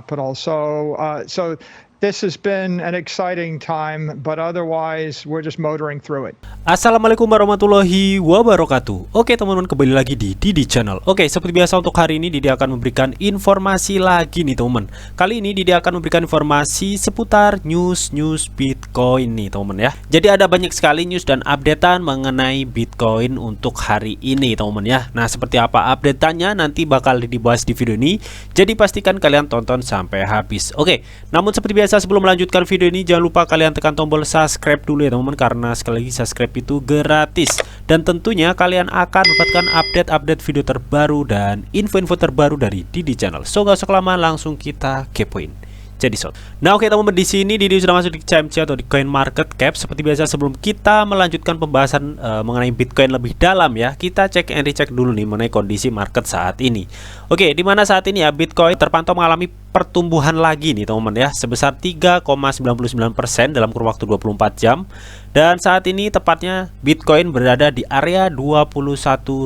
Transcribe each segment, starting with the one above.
capital. So this has been an exciting time, but otherwise we're just motoring through it. Assalamualaikum warahmatullahi wabarakatuh. Oke teman-teman, kembali lagi di Didi Channel. Oke, seperti biasa untuk hari ini Didi akan memberikan informasi lagi nih teman-teman. Kali ini Didi akan memberikan informasi seputar news Bitcoin nih teman-teman ya. Jadi ada banyak sekali news dan updatean mengenai Bitcoin untuk hari ini teman-teman ya. Nah, seperti apa updateannya nanti bakal dibahas di video ini. Jadi pastikan kalian tonton sampai habis. Oke, namun seperti biasa sebelum melanjutkan video ini jangan lupa kalian tekan tombol subscribe dulu ya teman-teman, karena sekali lagi subscribe itu gratis dan tentunya kalian akan mendapatkan update video terbaru dan info-info terbaru dari Didi Channel. So gak usah kelamaan, langsung kita kepoin. Jadi nah oke teman-teman, di sini Didi sudah masuk di CMC atau di Coin Market Cap. Seperti biasa sebelum kita melanjutkan pembahasan mengenai Bitcoin lebih dalam ya, kita cek and recheck dulu nih mengenai kondisi market saat ini. Oke, di mana saat ini ya Bitcoin terpantau mengalami pertumbuhan lagi nih teman-teman ya, sebesar 3,99% dalam kurun waktu 24 jam. Dan saat ini tepatnya Bitcoin berada di area 21.000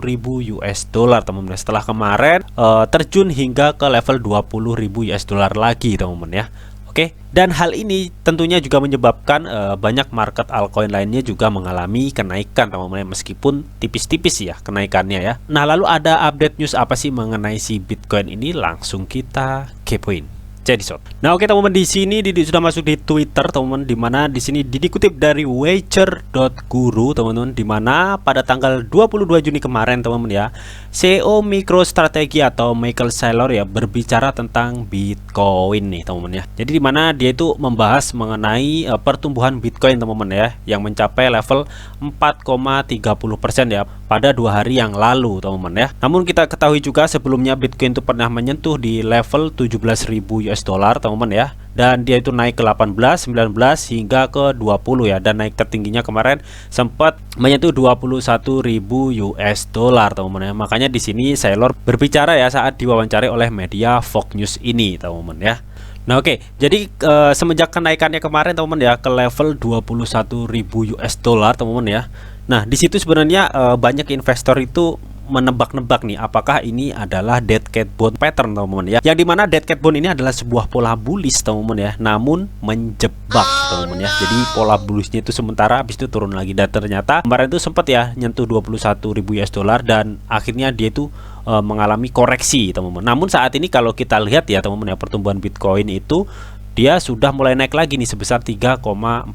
US dollar teman-teman, setelah kemarin terjun hingga ke level 20.000 US dollar lagi teman-teman ya. Oke, dan hal ini tentunya juga menyebabkan banyak market altcoin lainnya juga mengalami kenaikan teman-teman, meskipun tipis-tipis ya kenaikannya ya. Nah, lalu ada update news apa sih mengenai si Bitcoin ini? Langsung kita kepoin. Jadi nah oke teman-teman, di sini Didi sudah masuk di Twitter teman-teman, di mana di sini dikutip dari Wager.guru teman-teman, di mana pada tanggal 22 Juni kemarin teman-teman ya, CEO MicroStrategy atau Michael Saylor ya berbicara tentang Bitcoin nih teman-teman ya. Jadi di mana dia itu membahas mengenai pertumbuhan Bitcoin teman-teman ya, yang mencapai level 4,30% ya pada 2 hari yang lalu teman-teman ya. Namun kita ketahui juga sebelumnya Bitcoin itu pernah menyentuh di level 17.000 US dollar teman-teman ya, dan dia itu naik ke 18, 19 hingga ke 20 ya, dan naik tertingginya kemarin sempat menyentuh 21.000 US dollar teman-teman ya. Makanya di sini Saylor berbicara ya saat diwawancarai oleh media Fox News ini teman-teman ya. Nah oke, jadi semenjak kenaikannya kemarin teman-teman ya ke level 21.000 US dollar teman-teman ya. Nah di situ sebenarnya banyak investor itu menebak-nebak nih apakah ini adalah dead cat bone pattern teman-teman ya, yang dimana dead cat bone ini adalah sebuah pola bullish teman-teman ya, namun menjebak teman-teman ya. Jadi pola bullishnya itu sementara, habis itu turun lagi, dan ternyata kemarin itu sempat ya nyentuh 21.000 US dollar dan akhirnya dia itu mengalami koreksi teman-teman. Namun saat ini kalau kita lihat ya teman-teman ya, pertumbuhan Bitcoin itu dia sudah mulai naik lagi nih sebesar 3,48%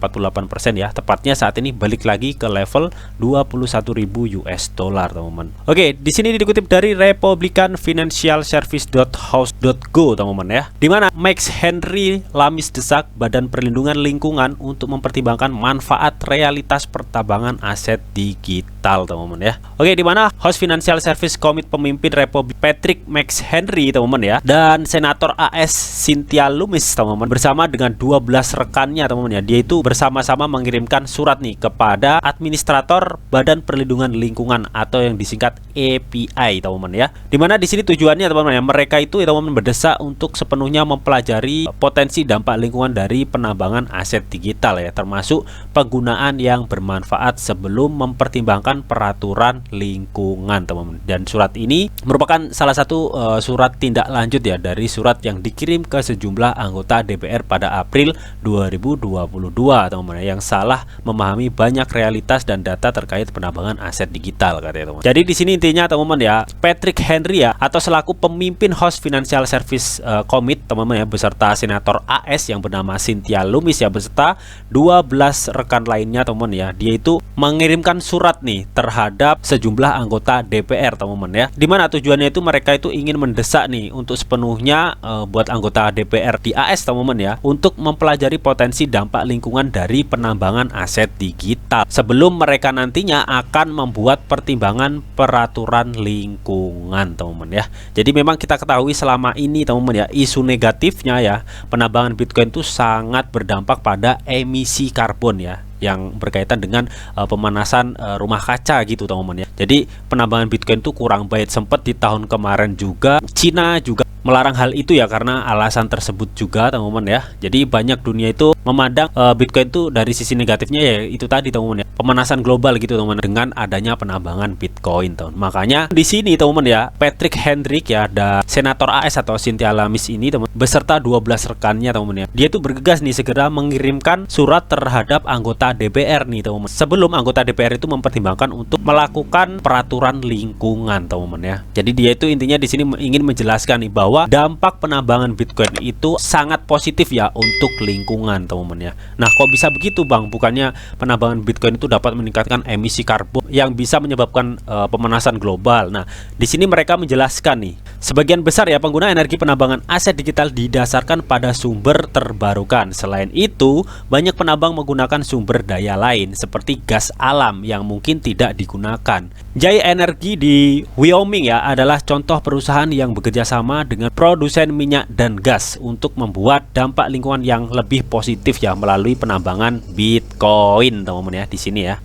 ya. Tepatnya saat ini balik lagi ke level 21.000 US dollar teman-teman. Oke, di sini dikutip dari Republican Financial Service.house.go teman-teman ya, di mana Max Henry Lamis desak Badan Perlindungan Lingkungan untuk mempertimbangkan manfaat realitas pertambangan aset digital teman-teman ya. Oke, di mana House Financial Service Komite pemimpin Republik Patrick Max Henry teman-teman ya, dan Senator AS Cynthia Lummis teman-teman bersama dengan 12 rekannya teman-teman ya, dia itu bersama-sama mengirimkan surat nih kepada administrator Badan Perlindungan Lingkungan atau yang disingkat API teman-teman ya. Dimana di sini tujuannya teman-teman ya, mereka itu ya teman-teman berdesak untuk sepenuhnya mempelajari potensi dampak lingkungan dari penambangan aset digital ya, termasuk penggunaan yang bermanfaat sebelum mempertimbangkan peraturan lingkungan teman-teman. Dan surat ini merupakan salah satu surat tindak lanjut ya dari surat yang dikirim ke sejumlah anggota DPR pada April 2022 teman-teman, yang salah memahami banyak realitas dan data terkait penambangan aset digital katanya teman. Jadi di sini intinya teman-teman ya, Patrick Henry ya atau selaku pemimpin House Financial Service Committee teman-teman ya, beserta Senator AS yang bernama Cynthia Lummis ya, beserta 12 rekan lainnya teman-teman ya, dia itu mengirimkan surat nih terhadap sejumlah anggota DPR teman-teman ya, dimana tujuannya itu mereka itu ingin mendesak nih untuk sepenuhnya buat anggota DPR di AS teman-teman ya, untuk mempelajari potensi dampak lingkungan dari penambangan aset digital sebelum mereka nantinya akan membuat pertimbangan peraturan lingkungan teman-teman ya. Jadi memang kita ketahui selama ini teman-teman ya, isu negatifnya ya, penambangan Bitcoin itu sangat berdampak pada emisi karbon ya, yang berkaitan dengan pemanasan rumah kaca gitu teman-teman ya. Jadi penambangan Bitcoin itu kurang baik. Sempat di tahun kemarin juga Cina juga melarang hal itu ya karena alasan tersebut juga teman-teman ya. Jadi banyak dunia itu memandang Bitcoin itu dari sisi negatifnya ya itu tadi teman-teman ya, pemanasan global gitu teman-teman dengan adanya penambangan Bitcoin teman. Makanya di sini teman-teman ya, Patrick Hendrick ya dan Senator AS atau Cynthia Lamis ini teman beserta 12 rekannya teman-teman ya. Dia tuh bergegas nih segera mengirimkan surat terhadap anggota DPR nih teman-teman. Sebelum anggota DPR itu mempertimbangkan untuk melakukan peraturan lingkungan teman-teman ya. Jadi dia itu intinya di sini ingin menjelaskan nih bahwa dampak penambangan Bitcoin itu sangat positif ya untuk lingkungan teman-teman ya. Nah, kok bisa begitu Bang? Bukannya penambangan Bitcoin itu dapat meningkatkan emisi karbon yang bisa menyebabkan pemanasan global. Nah, di sini mereka menjelaskan nih, sebagian besar ya pengguna energi penambangan aset digital didasarkan pada sumber terbarukan. Selain itu, banyak penambang menggunakan sumber daya lain seperti gas alam yang mungkin tidak digunakan. Jaya Energi di Wyoming ya adalah contoh perusahaan yang bekerja sama dengan produsen minyak dan gas untuk membuat dampak lingkungan yang lebih positif ya melalui penambangan Bitcoin teman-teman ya di sini ya.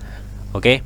Oke.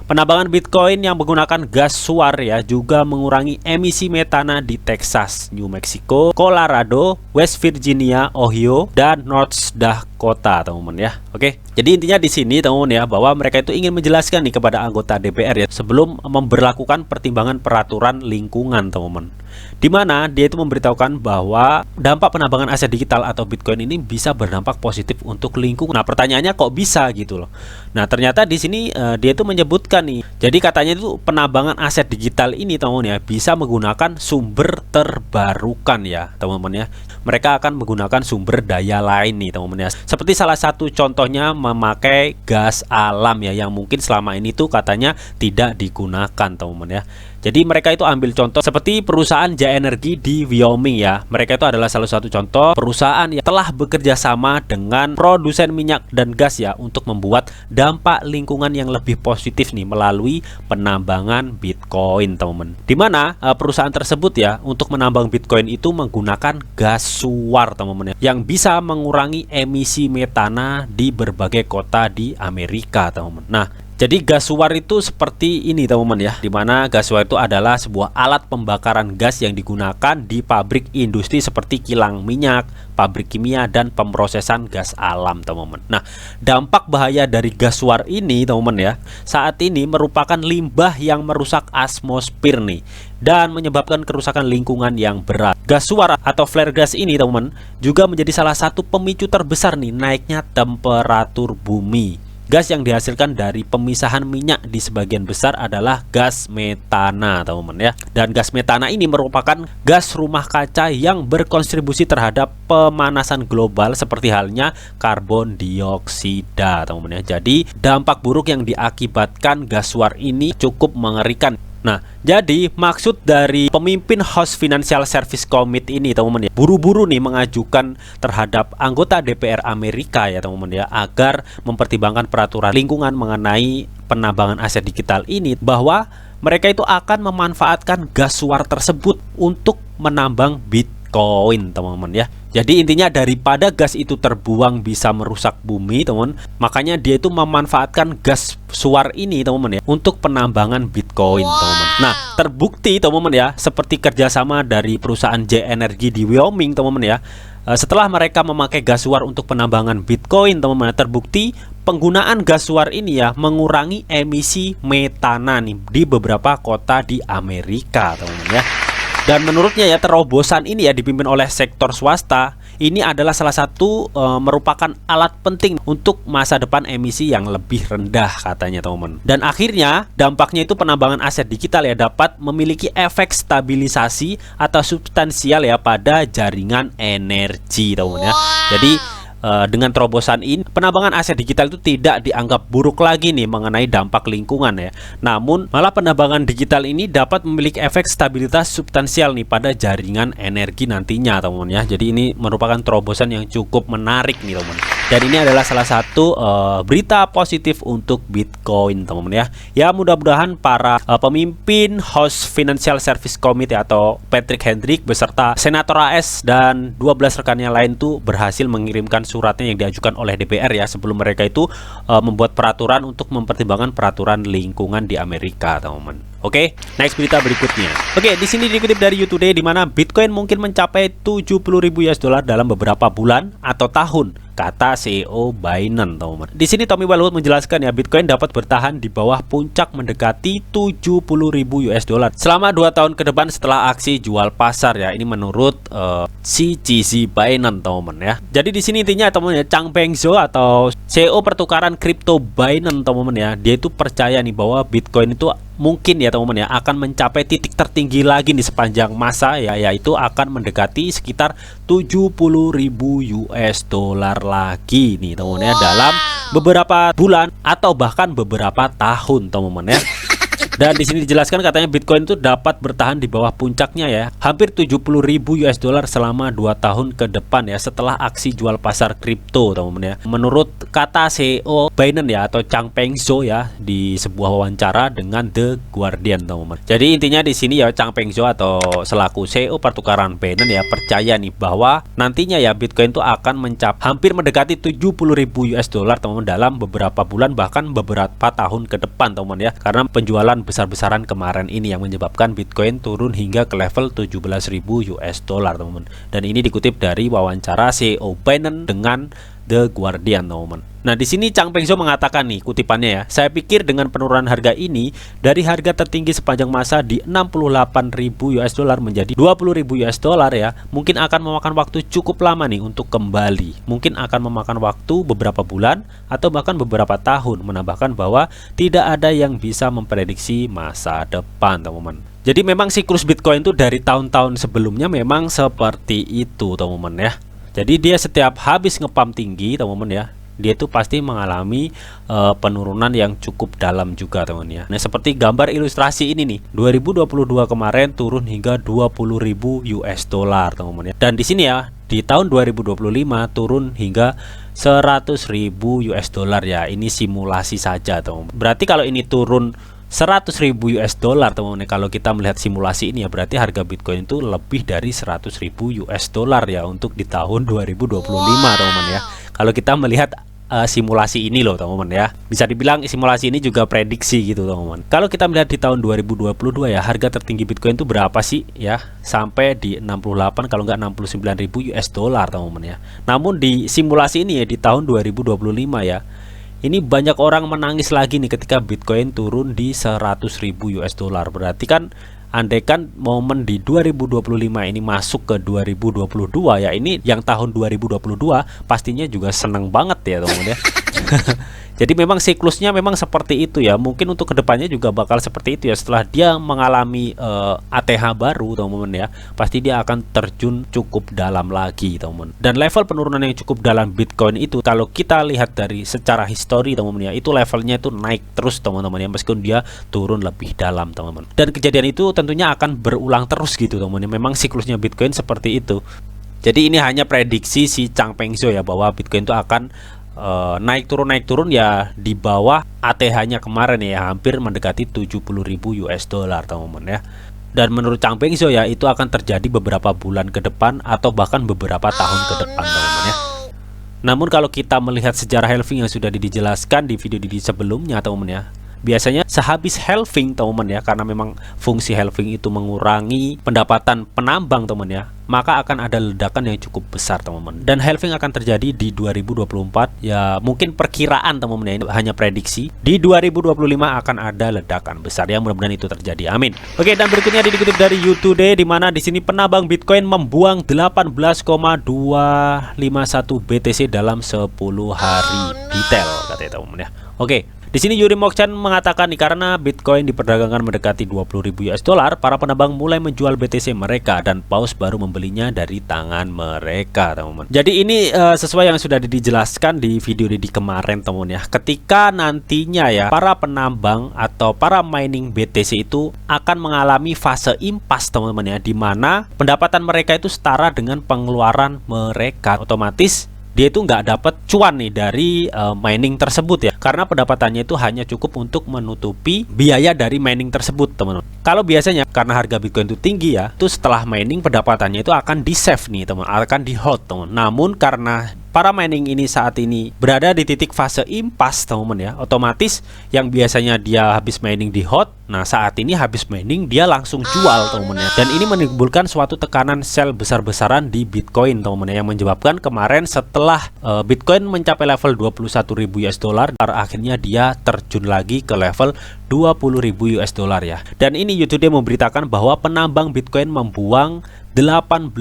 Penambangan Bitcoin yang menggunakan gas suar ya juga mengurangi emisi metana di Texas, New Mexico, Colorado, West Virginia, Ohio, dan North Dakota teman-teman ya. Oke. Jadi intinya di sini teman-teman ya bahwa mereka itu ingin menjelaskan nih kepada anggota DPR ya sebelum memberlakukan pertimbangan peraturan lingkungan teman-teman. Di mana dia itu memberitahukan bahwa dampak penambangan aset digital atau Bitcoin ini bisa berdampak positif untuk lingkungan. Nah, pertanyaannya kok bisa gitu loh. Nah, ternyata di sini dia itu menyebutkan nih. Jadi katanya itu penambangan aset digital ini teman-teman ya bisa menggunakan sumber terbarukan ya, teman-teman ya. Mereka akan menggunakan sumber daya lain nih, teman-teman ya. Seperti salah satu contohnya memakai gas alam ya yang mungkin selama ini tuh katanya tidak digunakan, teman-teman ya. Jadi mereka itu ambil contoh seperti perusahaan Jaya Energi di Wyoming ya. Mereka itu adalah salah satu contoh perusahaan yang telah bekerja sama dengan produsen minyak dan gas ya untuk membuat dampak lingkungan yang lebih positif nih melalui penambangan Bitcoin, teman-teman. Dimana perusahaan tersebut ya untuk menambang Bitcoin itu menggunakan gas suar, teman-teman ya, yang bisa mengurangi emisi metana di berbagai kota di Amerika, teman-teman. Nah, jadi gas suar itu seperti ini teman-teman ya, dimana gas suar itu adalah sebuah alat pembakaran gas yang digunakan di pabrik industri seperti kilang minyak, pabrik kimia, dan pemrosesan gas alam, teman-teman. Nah, dampak bahaya dari gas suar ini teman-teman ya, saat ini merupakan limbah yang merusak atmosfer nih dan menyebabkan kerusakan lingkungan yang berat. Gas suar atau flare gas ini teman-teman juga menjadi salah satu pemicu terbesar nih naiknya temperatur bumi. Gas yang dihasilkan dari pemisahan minyak di sebagian besar adalah gas metana, teman-teman ya. Dan gas metana ini merupakan gas rumah kaca yang berkontribusi terhadap pemanasan global seperti halnya karbon dioksida, teman-teman ya. Jadi dampak buruk yang diakibatkan gas suar ini cukup mengerikan. Nah, jadi maksud dari pemimpin House Financial Service Committee ini teman-teman ya, buru-buru nih mengajukan terhadap anggota DPR Amerika ya teman-teman ya, agar mempertimbangkan peraturan lingkungan mengenai penambangan aset digital ini, bahwa mereka itu akan memanfaatkan gas suar tersebut untuk menambang Bitcoin, teman-teman ya. Jadi intinya daripada gas itu terbuang bisa merusak bumi, teman, makanya dia itu memanfaatkan gas suar ini, teman-teman ya, untuk penambangan Bitcoin, teman-teman. Nah, terbukti teman-teman ya, seperti kerjasama dari perusahaan Jaya Energi di Wyoming, teman-teman ya. Setelah mereka memakai gas suar untuk penambangan Bitcoin, teman-teman, terbukti penggunaan gas suar ini ya mengurangi emisi metana nih di beberapa kota di Amerika, teman-teman ya. Dan menurutnya ya, terobosan ini ya dipimpin oleh sektor swasta. Ini adalah salah satu merupakan alat penting untuk masa depan emisi yang lebih rendah, katanya, teman-teman. Dan akhirnya dampaknya itu penambangan aset digital ya dapat memiliki efek stabilisasi atau substansial ya pada jaringan energi, teman-teman ya. Jadi dengan terobosan ini penambangan aset digital itu tidak dianggap buruk lagi nih mengenai dampak lingkungan ya. Namun malah penambangan digital ini dapat memiliki efek stabilitas substansial nih pada jaringan energi nantinya, teman-teman ya. Jadi ini merupakan terobosan yang cukup menarik nih, teman-teman. Dan ini adalah salah satu berita positif untuk Bitcoin, teman-teman ya. Ya, mudah-mudahan para pemimpin House Financial Service Committee atau Patrick Hendrick beserta Senator AS dan 12 rekannya lain tuh berhasil mengirimkan suratnya yang diajukan oleh DPR ya sebelum mereka itu membuat peraturan untuk mempertimbangkan peraturan lingkungan di Amerika, teman-teman. Oke, next berita berikutnya. Oke, di sini dikutip dari You Today di mana Bitcoin mungkin mencapai 70.000 US dollar dalam beberapa bulan atau tahun, kata CEO Binance, teman-teman. Di sini Tommy Wellwood menjelaskan ya, Bitcoin dapat bertahan di bawah puncak mendekati 70.000 US dollar selama 2 tahun ke depan setelah aksi jual pasar ya. Ini menurut CGC Binance, teman-teman ya. Jadi di sini intinya teman-teman ya, Chang Peng Zhou atau CEO pertukaran kripto Binance, teman-teman ya, dia itu percaya nih bahwa Bitcoin itu mungkin ya teman-teman ya akan mencapai titik tertinggi lagi di sepanjang masa ya, yaitu akan mendekati sekitar 70.000 US dollar lagi nih teman-teman ya, dalam beberapa bulan atau bahkan beberapa tahun, teman-teman ya. Dan di sini dijelaskan katanya Bitcoin itu dapat bertahan di bawah puncaknya ya, hampir 70.000 US dollar selama 2 tahun ke depan ya, setelah aksi jual pasar kripto, teman-teman ya. Menurut kata CEO Binance ya, atau Chang Peng Zhou ya, di sebuah wawancara dengan The Guardian, teman-teman. Jadi intinya di sini ya, Chang Peng Zhou atau selaku CEO pertukaran Binance ya percaya nih bahwa nantinya ya Bitcoin itu akan mencapai hampir mendekati 70.000 US dollar, teman-teman, dalam beberapa bulan bahkan beberapa tahun ke depan, teman-teman ya. Karena penjualan besar-besaran kemarin ini yang menyebabkan Bitcoin turun hingga ke level 17.000 US dollar, teman-teman. Dan ini dikutip dari wawancara CEO Binance dengan The Guardian, teman-teman. Nah, di sini Chang Peng Zhou mengatakan nih kutipannya ya, saya pikir dengan penurunan harga ini dari harga tertinggi sepanjang masa di 68.000 US dollar menjadi 20.000 US dollar ya, mungkin akan memakan waktu cukup lama nih untuk kembali. Mungkin akan memakan waktu beberapa bulan atau bahkan beberapa tahun, menambahkan bahwa tidak ada yang bisa memprediksi masa depan, teman-teman. Jadi memang siklus Bitcoin itu dari tahun-tahun sebelumnya memang seperti itu, teman-teman ya. Jadi dia setiap habis ngepump tinggi, teman-teman ya, dia itu pasti mengalami penurunan yang cukup dalam juga, teman ya. Nah, seperti gambar ilustrasi ini nih, 2022 kemarin turun hingga 20.000 US dollar, teman-teman ya. Dan di sini ya, di tahun 2025 turun hingga 100.000 US dollar ya. Ini simulasi saja, teman-teman. Berarti kalau ini turun 100.000 US dollar, teman-teman, kalau kita melihat simulasi ini ya, berarti harga Bitcoin itu lebih dari 100.000 US dollar ya untuk di tahun 2025, teman-teman ya. Kalau kita melihat simulasi ini loh, teman-teman ya, bisa dibilang simulasi ini juga prediksi gitu, teman-teman. Kalau kita melihat di tahun 2022 ya, harga tertinggi Bitcoin itu berapa sih ya, sampai di 68 kalau nggak 69.000 US dollar, teman-teman ya. Namun di simulasi ini ya, di tahun 2025 ya, ini banyak orang menangis lagi nih ketika Bitcoin turun di 100.000 US dollar. Berarti kan andaikan momen di 2025 ini masuk ke 2022 ya, ini yang tahun 2022 pastinya juga seneng banget ya, teman-teman ya. Jadi memang siklusnya memang seperti itu ya. Mungkin untuk kedepannya juga bakal seperti itu ya. Setelah dia mengalami ATH baru, teman-teman ya, pasti dia akan terjun cukup dalam lagi, teman-teman. Dan level penurunan yang cukup dalam Bitcoin itu, kalau kita lihat dari secara histori, teman-teman ya, itu levelnya itu naik terus, teman-teman ya, meskipun dia turun lebih dalam, teman-teman. Dan kejadian itu tentunya akan berulang terus gitu, teman-teman. Memang siklusnya Bitcoin seperti itu. Jadi ini hanya prediksi si Chang Peng Zhou ya, bahwa Bitcoin itu akan naik turun ya di bawah ATH-nya kemarin ya, hampir mendekati 70.000 US dollar, teman-teman ya. Dan menurut Chang Peng Zhou ya, itu akan terjadi beberapa bulan ke depan atau bahkan beberapa tahun ke depan, teman-teman ya. Namun kalau kita melihat sejarah halving yang sudah dijelaskan di video sebelumnya, teman-teman ya, biasanya sehabis halving, teman-teman ya, karena memang fungsi halving itu mengurangi pendapatan penambang, teman ya, maka akan ada ledakan yang cukup besar, teman-teman. Dan halving akan terjadi di 2024 ya, mungkin perkiraan, teman-teman ya, ini hanya prediksi. Di 2025 akan ada ledakan besar ya, mudah-mudahan itu terjadi, amin. Oke, dan berikutnya dikutip dari You Today di mana di sini penambang Bitcoin membuang 18,251 BTC dalam 10 hari detail, katanya, teman-teman ya. Oke, di sini Yuri Mokchan mengatakan nih, karena Bitcoin diperdagangkan mendekati 20.000 US dollar, para penambang mulai menjual BTC mereka dan paus baru membelinya dari tangan mereka, teman-teman. Jadi ini sesuai yang sudah dijelaskan di video di kemarin, teman-teman ya. Ketika nantinya ya para penambang atau para mining BTC itu akan mengalami fase impas, teman-teman ya, di mana pendapatan mereka itu setara dengan pengeluaran mereka. Otomatis dia itu nggak dapat cuan nih dari mining tersebut ya, karena pendapatannya itu hanya cukup untuk menutupi biaya dari mining tersebut, teman-teman. Kalau biasanya karena harga Bitcoin itu tinggi ya, itu setelah mining pendapatannya itu akan di save nih, teman, akan di hold, teman. Namun karena para mining ini saat ini berada di titik fase impas, teman-teman ya, otomatis yang biasanya dia habis mining di hold, Nah, saat ini habis mining dia langsung jual teman-teman ya. Dan ini menimbulkan suatu tekanan sell besar-besaran di Bitcoin teman-teman ya, yang menyebabkan kemarin setelah Bitcoin mencapai level 21.000 US dollar, akhirnya dia terjun lagi ke level 20.000 US dollar ya. Dan ini YouTube memberitakan bahwa penambang Bitcoin membuang 18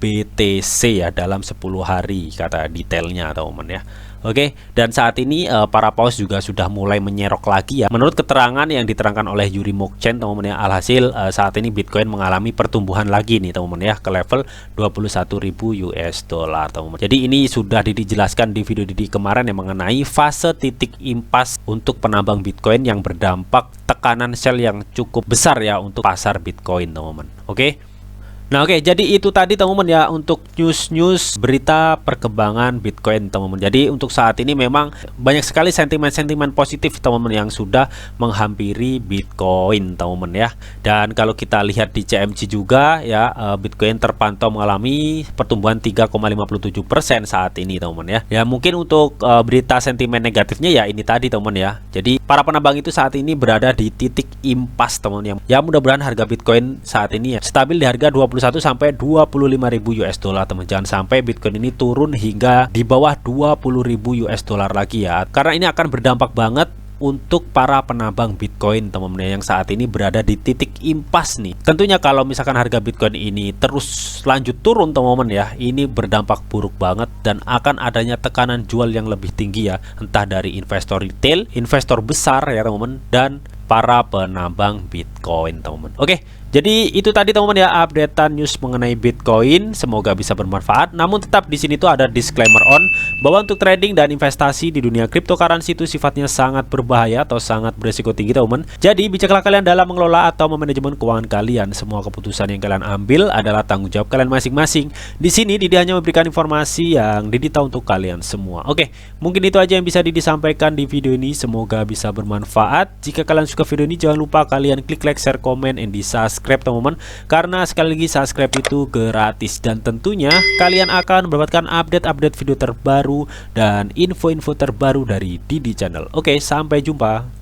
BTC ya dalam 10 hari, kata detailnya teman-teman ya. Oke, dan saat ini para paus juga sudah mulai menyerok lagi ya. Menurut keterangan yang diterangkan oleh Yuri Mokchen teman-teman ya, alhasil saat ini Bitcoin mengalami pertumbuhan lagi nih teman-teman ya, ke level 21.000 US dollar teman-teman. Jadi ini sudah dijelaskan di video Didi kemarin yang mengenai fase titik impas untuk penambang Bitcoin yang berdampak tekanan sell yang cukup besar ya untuk pasar Bitcoin teman-teman. Oke. Nah oke, jadi itu tadi teman-teman ya untuk news berita perkembangan Bitcoin teman-teman. Jadi untuk saat ini memang banyak sekali sentimen-sentimen positif teman-teman yang sudah menghampiri Bitcoin teman-teman ya. Dan kalau kita lihat di CMC juga ya, Bitcoin terpantau mengalami pertumbuhan 3,57% saat ini teman-teman ya. Ya mungkin untuk berita sentimen negatifnya ya ini tadi teman-teman ya. Jadi para penambang itu saat ini berada di titik impas teman-teman ya. Mudah-mudahan harga Bitcoin saat ini ya stabil di harga 21 sampai 25.000 US dollar teman. Jangan sampai Bitcoin ini turun hingga di bawah 20.000 US dollar lagi ya, karena ini akan berdampak banget untuk para penambang Bitcoin teman-teman yang saat ini berada di titik impas nih. Tentunya kalau misalkan harga Bitcoin ini terus lanjut turun teman-teman ya, ini berdampak buruk banget dan akan adanya tekanan jual yang lebih tinggi ya, entah dari investor retail, investor besar ya teman-teman, dan para penambang Bitcoin teman-teman. Oke, jadi itu tadi teman-teman ya updatean news mengenai Bitcoin, semoga bisa bermanfaat. Namun tetap di sini tuh ada disclaimer on bahwa untuk trading dan investasi di dunia cryptocurrency itu sifatnya sangat berbahaya atau sangat berisiko tinggi teman-teman. Jadi bijaklah kalian dalam mengelola atau memanajemen keuangan kalian. Semua keputusan yang kalian ambil adalah tanggung jawab kalian masing-masing. Di sini Didi hanya memberikan informasi yang Didi tahu untuk kalian semua. Oke, mungkin itu aja yang bisa Didi sampaikan di video ini. Semoga bisa bermanfaat. Jika kalian suka video ini, jangan lupa kalian klik like, share, komen, and di subscribe teman-teman, karena sekali lagi subscribe itu gratis dan tentunya kalian akan mendapatkan update-update video terbaru dan info-info terbaru dari Didi Channel. Oke, sampai jumpa.